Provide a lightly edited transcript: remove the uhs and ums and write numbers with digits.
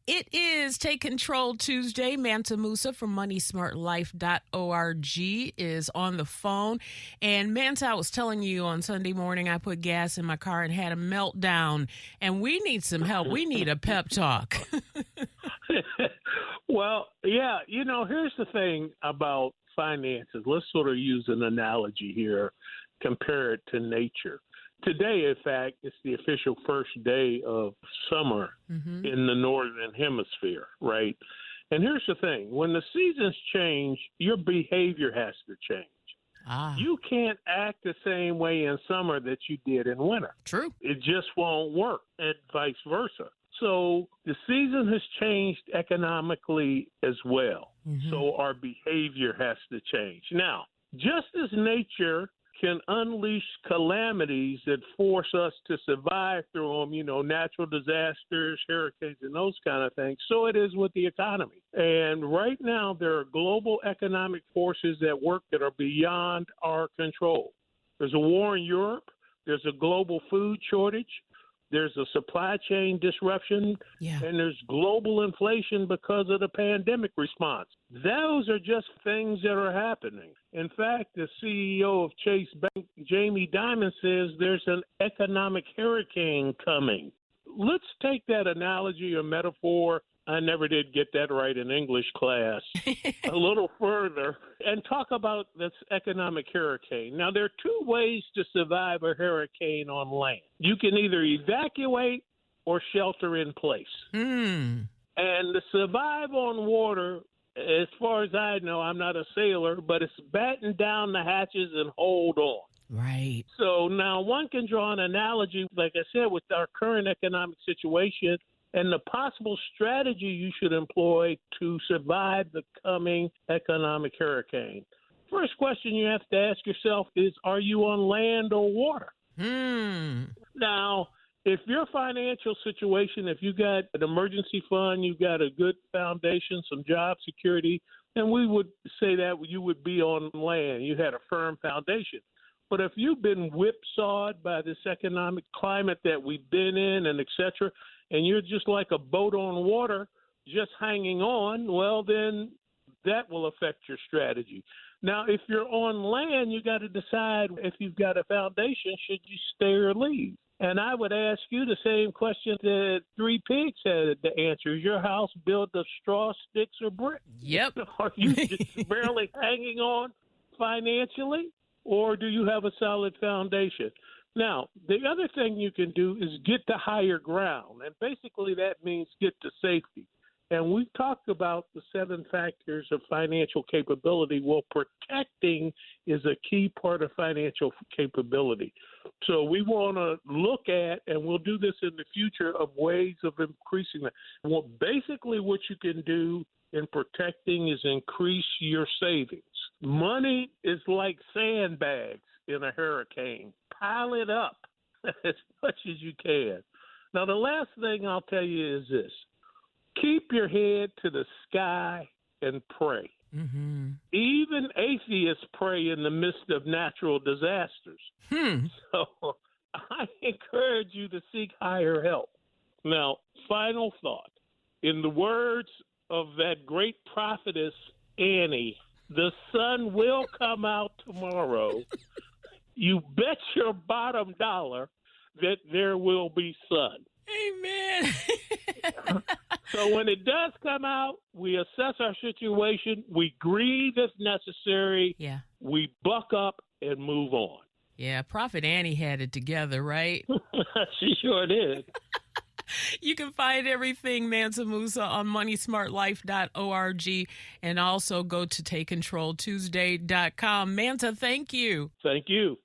It is Take Control Tuesday. Mansa Musa from MoneySmartLife.org is on the phone. And Mansa, I was telling you on Sunday morning, I put gas in my car and had a meltdown. And we need some help. We need a pep talk. Well, yeah, here's the thing about finances. Let's sort of use an analogy here, compare it to nature. Today, in fact, it's the official first day of summer in the northern hemisphere, right? And here's the thing. When the seasons change, your behavior has to change. You can't act the same way in summer that you did in winter. True. It just won't work, and vice versa. So the season has changed economically as well. So our behavior has to change. Now, just as nature can unleash calamities that force us to survive through them, natural disasters, hurricanes, and those kind of things. So it is with the economy. And right now, there are global economic forces at work that are beyond our control. There's a war in Europe. There's a global food shortage. There's a supply chain disruption, and there's global inflation because of the pandemic response. Those are just things that are happening. In fact, the CEO of Chase Bank, Jamie Dimon, says there's an economic hurricane coming. Let's take that analogy or metaphor. I never did get that right in English class. A little further and talk about this economic hurricane. Now, there are two ways to survive a hurricane on land. You can either evacuate or shelter in place. And to survive on water, as far as I know, I'm not a sailor, but it's batten down the hatches and hold on. Right. So now one can draw an analogy, like I said, with our current economic situation and the possible strategy you should employ to survive the coming economic hurricane. First question you have to ask yourself is, are you on land or water? Now, if your financial situation, if you got an emergency fund, you got a good foundation, some job security, then we would say that you would be on land. You had a firm foundation. But if you've been whipsawed by this economic climate that we've been in and et cetera, and you're just like a boat on water, just hanging on, well, then that will affect your strategy. Now, if you're on land, you got to decide if you've got a foundation, should you stay or leave? And I would ask you the same question that Three Pigs had to answer. Is your house built of straw, sticks, or brick? Yep. Are you just barely hanging on financially, or do you have a solid foundation? Now, the other thing you can do is get to higher ground, and basically that means get to safety. And we've talked about the 7 factors of financial capability. Well, protecting is a key part of financial capability. So we want to look at, and we'll do this in the future, of ways of increasing that. Well, basically what you can do in protecting is increase your savings. Money is like sandbags in a hurricane. Pile it up as much as you can. Now, the last thing I'll tell you is this. Keep your head to the sky and pray. Even atheists pray in the midst of natural disasters. So I encourage you to seek higher help. Now, final thought. In the words of that great prophetess, Annie, the sun will come out tomorrow. You bet your bottom dollar that there will be sun. Amen. So when it does come out, we assess our situation. We grieve if necessary. Yeah. We buck up and move on. Yeah, Prophet Annie had it together, right? She sure did. You can find everything Mansa Musa on MoneySmartLife.org and also go to TakeControlTuesday.com. Mansa, thank you. Thank you.